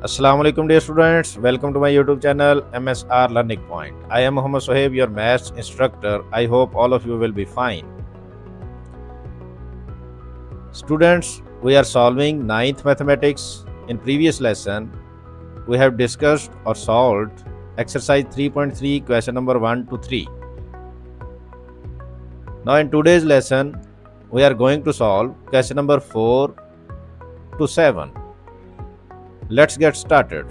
Assalamu alaikum dear students, welcome to my YouTube channel MSR Learning Point. I am Muhammad Sohaib, your maths instructor. I hope all of you will be fine. Students, we are solving 9th mathematics. In previous lesson, we have discussed or solved exercise 3.3 question number 1 to 3. Now in today's lesson, we are going to solve question number 4 to 7. Let's get started.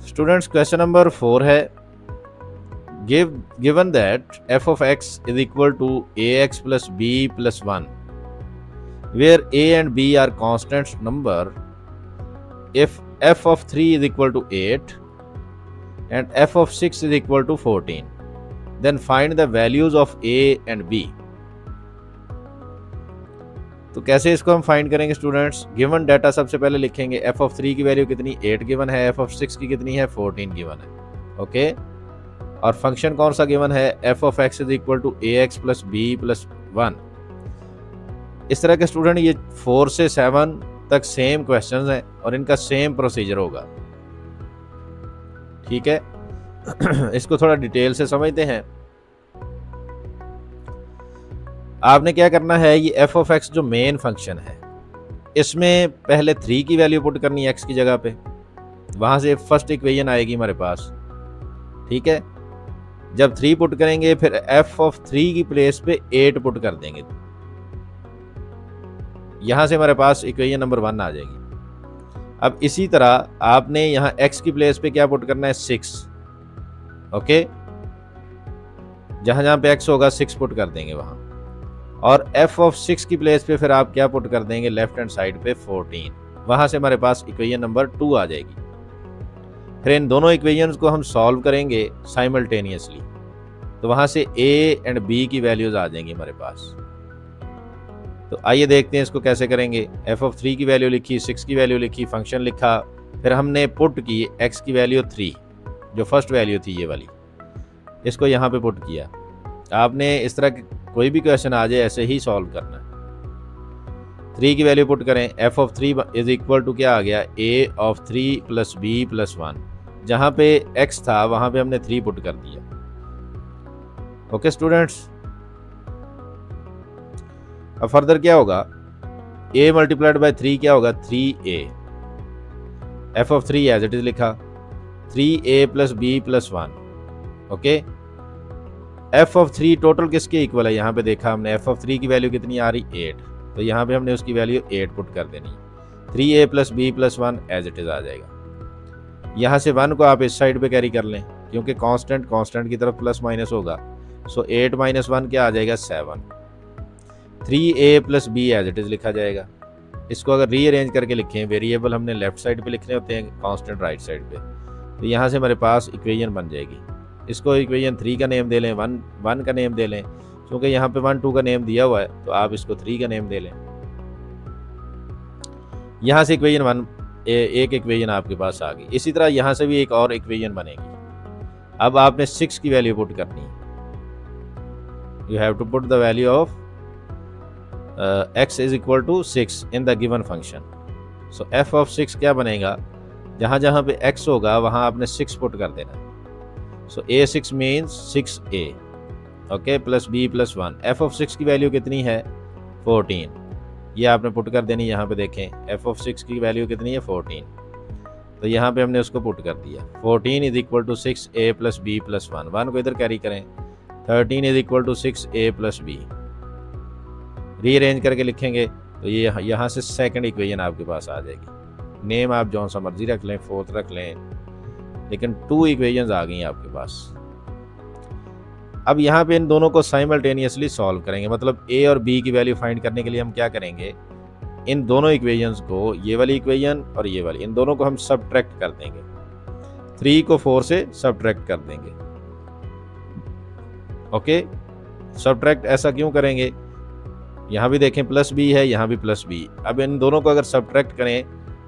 Students, question number 4 है given that f of x is equal to ax plus b plus 1, where a and b are constant number, if f of 3 is equal to 8 and f of 6 is equal to 14, then find the values of a and b. तो कैसे इसको हम find करेंगे students? Given data सबसे पहले लिखेंगे f of 3 की value कितनी 8 गिवन है, f of 6 की कितनी है 14 गिवन है, ओके। और फंक्शन कौन सा गिवन है? f of x is equal to ax plus b plus 1। इस तरह के स्टूडेंट ये 4 से 7 तक सेम क्वेश्चंस हैं और इनका सेम प्रोसीजर होगा, ठीक है। इसको थोड़ा डिटेल से समझते हैं। आपने क्या करना है, ये f of x जो मेन फंक्शन है, इसमें पहले 3 की वैल्यू पुट करनी है x की जगह पे, वहां से फर्स्ट इक्वेशन आएगी हमारे पास, ठीक है। जब 3 पुट करेंगे फिर f of 3 की प्लेस पे 8 पुट कर देंगे, यहां से हमारे पास इक्वेशन नंबर 1 आ जाएगी। अब इसी तरह आपने यहाँ x की प्लेस पे क्या पुट करना है 6, ओके। जहां जहां पे x होगा 6 पुट कर देंगे वहां, और f of 6 की प्लेस पे फिर आप क्या पुट कर देंगे लेफ्ट हैंड साइड पे 14, वहां से हमारे पास इक्वेशन नंबर 2 आ जाएगी। फिर इन दोनों इक्वेशंस को हम सॉल्व करेंगे साइमल्टेनियसली, तो वहां से a एंड b की वैल्यूज आ जाएंगी हमारे पास। तो आइए देखते हैं इसको कैसे करेंगे। f of 3 की वैल्यू लिखी, 6 की वैल्यू लिखी, फंक्शन लिखा, फिर हमने पुट की x की वैल्यू 3 जो फर्स्ट वैल्यू थी ये वाली, इसको यहाँ पे पुट किया। आपने इस तरह कोई भी क्वेश्चन आ जाए ऐसे ही सॉल्व करना है। 3 की वैल्यू पुट करें, f of 3 is equal to क्या आ गया a of 3 plus b plus 1, जहाँ पे x था वहाँ पे हमने 3 पुट कर दिया, ओके स्टूडेंट्स। अब फर्दर क्या होगा, a मल्टीप्लाइड बाय 3 क्या होगा 3a, f of 3 as it is लिखा, 3a plus b plus 1, okay. f of 3 total किसके इक्वल है, यहाँ पे देखा हमने f of 3 की वैल्यू कितनी आ रही 8, तो यहाँ पे हमने उसकी वैल्यू 8 पुट कर देनी, 3a plus b plus 1 as it is आ जाएगा। यहाँ से 1 को आप इस साइड पे कैरी कर लें, क्योंकि कांस्टेंट की तरफ प्लस माइनस होगा, सो 8 माइनस 1 क्या आ जाएगा 7, 3a plus b as it is लिखा जाएगा। इसको अगर रीअरेंज करके लिखें, वेरिएबल हमने लेफ्ट साइड पे लिखने होते हैं, कांस्टेंट राइट साइड पे, तो यहाँ से हमारे पास इक्वेशन बन जाएगी। इसको इक्वेशन 3 का नेम दे लें, 1 का नेम दे लें, क्योंकि यहाँ पे 1 2 का नेम दिया हुआ है, तो आप इसको 3 का नेम दे लें। यहाँ से इक्वेशन 1 एक इक्वेशन आपके पास आ गई। इसी तरह यहाँ से भी एक और इक्वेशन बनेगी। अब आपने 6 की वैल्यू पुट करनी है, you have to put the value of x is equal to 6 in the given function. So f of 6 क्या बनेगा, जहाँ जहाँ पे x होगा वहाँ आपने 6 पुट कर देना है। सो a6 means 6a, okay, plus b plus 1। f of 6 की वैल्यू कितनी है 14, ये आपने पुट कर देनी। यहाँ पे देखें f of 6 की वैल्यू कितनी है 14, तो यहाँ पे हमने उसको पुट कर दिया। 14 is equal to 6a plus b plus 1, 1 को इधर कैरी करें, 13 is equal to 6a plus b। Rearrange करके लिखेंगे तो ये यहाँ से सेकंड इक्वेशन आपके पास आ जाएगी। नेम आप जौन सा मर्जी रख लें, 4th रख लें, लेकिन 2 इक्वेशंस आ गई आपके पास। अब यहाँ पे इन दोनों को साइमल्टेनियसली सॉल्व करेंगे, मतलब a और b की वैल्यू फाइंड करने के लिए हम क्या करेंगे, इन दोनों इक्वेशंस को, ये वाली इक्वेशन और ये वाली, इन दोनों को हम सबट्रैक्ट कर देंगे। 3 को 4 से सबट्रैक्ट कर देंगे, ओके। सबट्रैक्ट ऐसा क्यों करेंगे, यहाँ भी देखें प्लस b है, यहाँ भी प्लस b। अब इन दोनों को अगर सबट्रैक्ट करें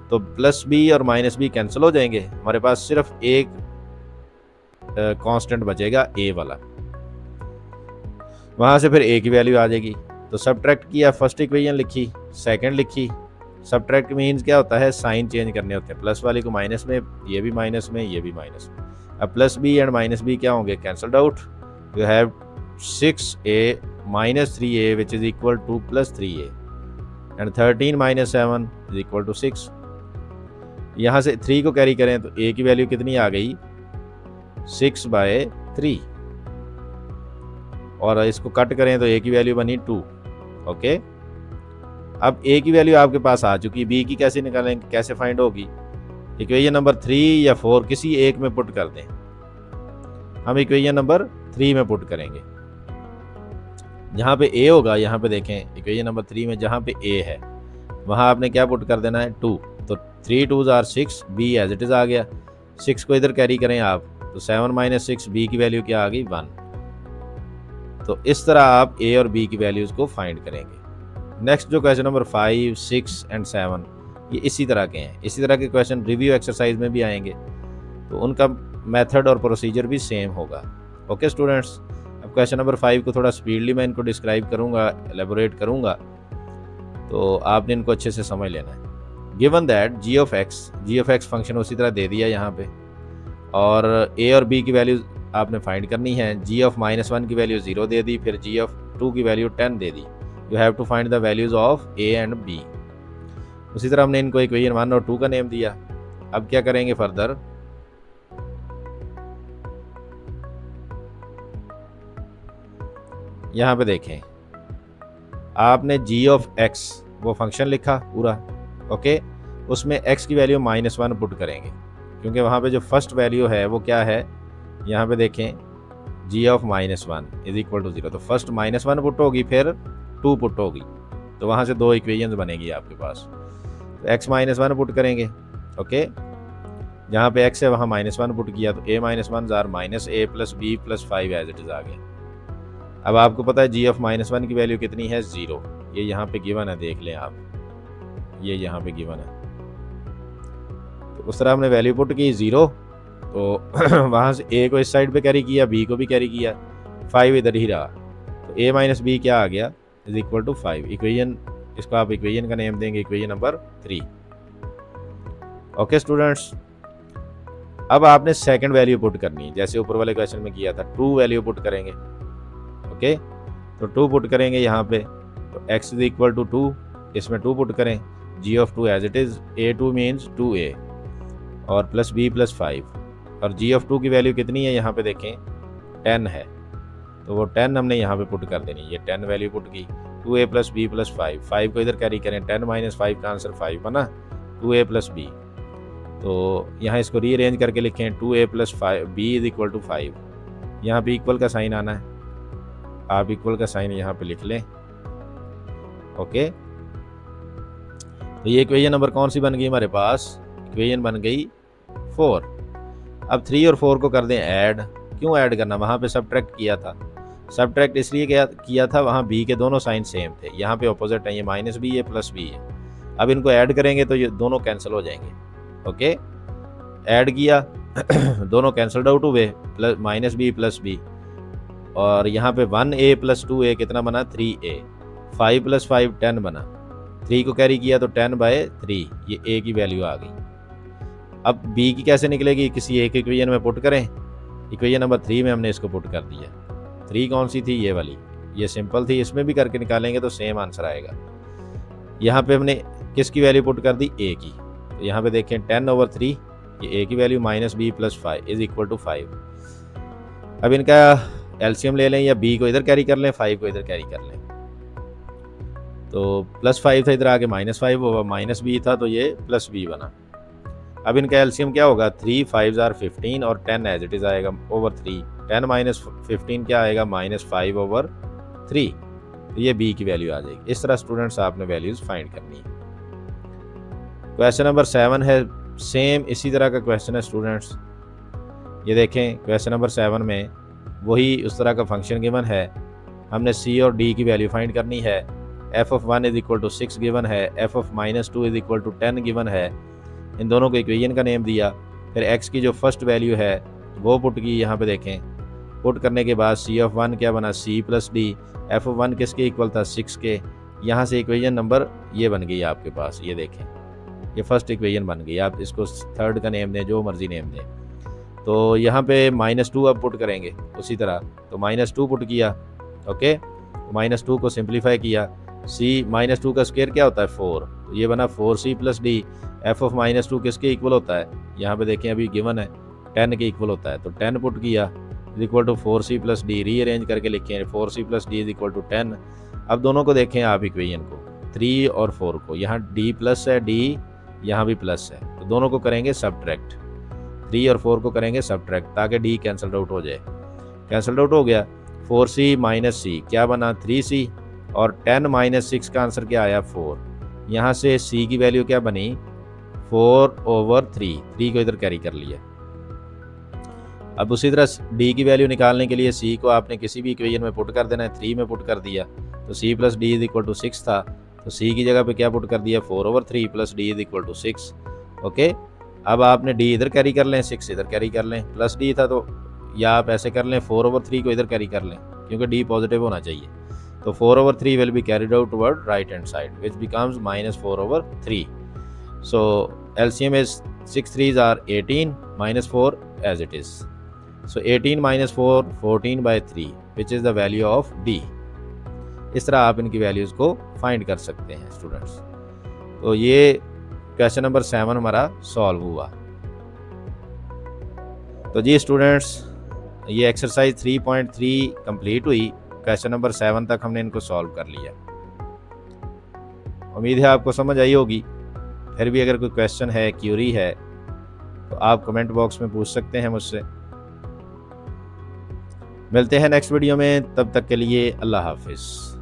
तो प्लस बी और माइनस बी कैंसिल हो जाएंगे, हमारे पास सिर्फ एक कांस्टेंट बचेगा ए वाला, वहाँ से फिर ए की वैल्यू आ जाएगी। तो सब्ट्रैक्ट किया, फर्स्ट इक्वेशन लिखी, सेकंड लिखी। सब्ट्रैक्ट मीन्स क्या होता है, साइन चेंज करने होते हैं, प्लस वाले को माइनस में, ये भी माइनस में, ये भी माइनस में। अब plus b and minus b क्या होंगे, cancelled out. You have 6a minus 3a which is equal to plus 3a and 13 minus 7 is equal to 6। यहाँ से 3 को कैरी करें तो a की वैल्यू कितनी आ गई, 6/3, और इसको कट करें तो a की वैल्यू बनी 2। ओके, अब a की वैल्यू आपके पास आ चुकी, b की कैसे निकालेंगे, कैसे फाइंड होगी। इक्वेशन नंबर 3 या 4 किसी एक में पुट कर दें। हम इक्वेशन नंबर 3 में पुट करेंगे। जहाँ पे a होगा, यहाँ पे देखें इक्वेशन नंबर 3 में जहाँ पे a है वहाँ आपने क्या पुट कर देना है, 2। तो 3 2s are 6, b as it is आ गया। 6 को इधर कैरी करें आप तो 7 - 6, b की वैल्यू क्या आ गई, 1। तो इस तरह आप a और b की वैल्यूज़ को फाइंड करेंगे। नेक्स्ट जो क्वेश्चन नंबर 5, 6 एंड 7 ये इसी तरह के हैं। इसी तरह के क्वेश्चन रिव्यू एक्सरसाइज में भी आएंगे, तो उनका मेथड और प्रोसीजर भी सेम होगा। ओके स्टूडेंट्स, अब क्वेश्चन नंबर 5 को थोड़ा स्पीडली मैं इनको डिस्क्राइब करूंगा, एलेबोरेट करूंगा, तो आपने इनको अच्छे से समझ लेना है। Given that g of x function उसी तरह दे दिया यहाँ पे, और a और b की वैल्यू आपने फाइंड करनी है। g ऑफ -1 की वैल्यू 0 दे दी, फिर g ऑफ 2 की वैल्यू 10 दे दी। You have to find the values of a and b। उसी तरह हमने इनको इक्वेशन 1 और 2 का नेम दिया। अब क्या करेंगे फर्दर, यहाँ पे देखें आपने g ऑफ x वो फंक्शन लिखा पूरा। ओके, उसमें x की वैल्यू -1 पुट करेंगे, क्योंकि वहाँ पे जो फर्स्ट वैल्यू है वो क्या है, यहाँ पे देखें g of -1 is equal to 0। तो फर्स्ट -1 पुट होगी, फिर 2 पुट होगी, तो वहाँ से 2 इक्वेशंस बनेगी आपके पास। तो x -1 पुट करेंगे। ओके, जहाँ पे x है वहाँ -1 पुट किया, तो a - 1 are -a + b + 5 as it is आ गया। अब आपको पता है g ऑफ -1 की वैल्यू कितनी है, 0। ये यहाँ पे गिवन है, देख लें आप, ये यहाँ पे गिवन है। तो उस तरह हमने वैल्यू पुट की 0, तो वहाँ से a को इस साइड पे कैरी किया, b को भी कैरी किया, 5 इधर ही रहा, तो a - b क्या आ गया, इज इक्वल टू 5। इक्वेशन, इसको आप इक्वेशन का नेम देंगे इक्वेशन नंबर 3। ओके स्टूडेंट्स, अब आपने सेकंड वैल्यू पुट करनी है, जैसे ऊपर वाले क्वेश्चन में किया था, 2 वैल्यू पुट करेंगे। ओके, तो 2 पुट करेंगे यहाँ पे, तो x इज इक्वल टू 2, इसमें 2 पुट करें, g of 2 as it is, a2 means 2a और प्लस b + 5, और g ऑफ 2 की वैल्यू कितनी है, यहाँ पे देखें 10 है, तो वो 10 हमने यहाँ पे पुट कर देनी। ये 10 वैल्यू पुट की, 2a + b + 5, 5 को इधर कैरी करें, 10 - 5 का आंसर 5 बना, 2a + b। तो यहाँ इसको रीअरेंज करके लिखें, 2a + 5 b is equal to 5। यहाँ पे इक्वल का साइन आना है, आप इक्वल का साइन यहाँ पे लिख लें। ओके, तो ये इक्वेशन नंबर कौन सी बन गई हमारे पास, इक्वेशन बन गई 4। अब 3 और 4 को कर दें ऐड। क्यों ऐड करना, वहाँ पे सब्ट्रैक्ट किया था। सब्ट्रैक्ट इसलिए किया था, वहाँ b के दोनों साइन सेम थे, यहाँ पे ऑपोजिट है, ये -b है प्लस b है। अब इनको ऐड करेंगे तो ये दोनों कैंसिल हो जाएंगे। ओके, ऐड किया दोनों कैंसल्ड आउट हुए, -b + b, और यहाँ पे 1a + 2a कितना बना, 3a, 5 + 5 10 बना, 3 को कैरी किया तो 10/3, ये a की वैल्यू आ गई। अब b की कैसे निकलेगी, किसी एक इक्वेशन में पुट करें। इक्वेशन नंबर 3 में हमने इसको पुट कर दिया। 3 कौन सी थी, ये वाली, ये सिंपल थी, इसमें भी करके निकालेंगे तो सेम आंसर आएगा। यहाँ पे हमने किसकी वैल्यू पुट कर दी, a की, तो यहाँ पे देखें 10/3, ये a की value -b + 5 is equal to 5। अब इनका एलसीएम ले लें, या b को इधर कैरी कर लें, 5 को इधर कैरी कर लें, तो +5 था, इधर आके -5 होगा, -b था तो ये +b बना। अब इनका एलसीएम क्या होगा, 3 5s are 15 और 10 एज इट इज़ आएगा ओवर 3, 10 - 15 क्या आएगा, -5/3, तो ये b की वैल्यू आ जाएगी। इस तरह स्टूडेंट्स आपने वैल्यूज़ फाइंड करनी है। क्वेश्चन नंबर 7 है, सेम इसी तरह का क्वेश्चन है स्टूडेंट्स। ये देखें क्वेश्चन नंबर 7 में वही उस तरह का फंक्शन गिवन है, हमने c और d की वैल्यू फाइंड करनी है। f of 1 is equal to 6 given है, f of -2 is equal to 10 given है। इन दोनों को इक्वेशन का नेम दिया, फिर x की जो फर्स्ट वैल्यू है वो पुट की, यहाँ पे देखें पुट करने के बाद सी ऑफ 1 क्या बना, c plus d. F of 1 किसके इक्वल था, 6 के। यहाँ से इक्वेशन नंबर ये बन गई आपके पास, ये देखें, ये फर्स्ट इक्वेशन बन गई। आप इसको थर्ड का नेम दें, जो मर्जी नेम दें। तो यहाँ पे -2 अब पुट करेंगे उसी तरह, तो -2 पुट किया, ओके। -2 को सिंप्लीफाई किया, सी -2 का स्क्वायर क्या होता है 4, तो ये बना 4c plus d. F of -2 किसके इक्वल होता है, यहाँ पे देखें अभी गिवन है 10 के इक्वल होता है, तो 10 पुट किया is equal to 4c plus d. Rearrange करके लिखें 4c plus d is equal to 10। अब दोनों को देखें आप इक्वेशन को, 3 और 4 को, यहाँ d प्लस है, d यहाँ भी प्लस है, तो दोनों को करेंगे सब्ट्रैक्ट, 3 और 4 को करेंगे सब्ट्रैक्ट ताकि d कैंसल आउट हो जाए। कैंसल आउट हो गया, 4c माइनस सी क्या बना 3c, और 10 माइनस 6 का आंसर क्या आया 4। यहाँ से c की वैल्यू क्या बनी 4/3, 3 को इधर कैरी कर लिया। अब उसी तरह d की वैल्यू निकालने के लिए c को आपने किसी भी इक्वेशन में पुट कर देना है, 3 में पुट कर दिया, तो c plus d is equal to 6 था, तो c की जगह पे क्या पुट कर दिया 4/3 plus d is equal to 6, okay. अब आपने d इधर कैरी कर लें, 6 इधर कैरी कर लें, प्लस d था तो या आप ऐसे कर लें 4/3 को इधर कैरी कर लें, क्योंकि d पॉजिटिव होना चाहिए, तो 4/3 will be carried out toward right hand side which becomes -4/3। So LCM is 6 3s are 18 -4 as it is, so 18 - 4 14/3 which is the value of d। इस तरह आप इनकी वैल्यूज़ को फाइंड कर सकते हैं स्टूडेंट्स। तो ये क्वेश्चन नंबर 7 हमारा सॉल्व हुआ। तो जी स्टूडेंट्स, ये एक्सरसाइज 3.3 कंप्लीट हुई, क्वेश्चन नंबर 7 तक हमने इनको सॉल्व कर लिया। उम्मीद है आपको समझ आई होगी। फिर भी अगर कोई क्वेश्चन है, क्यूरी है, तो आप कमेंट बॉक्स में पूछ सकते हैं मुझसे। मिलते हैं नेक्स्ट वीडियो में, तब तक के लिए अल्लाह हाफिज़।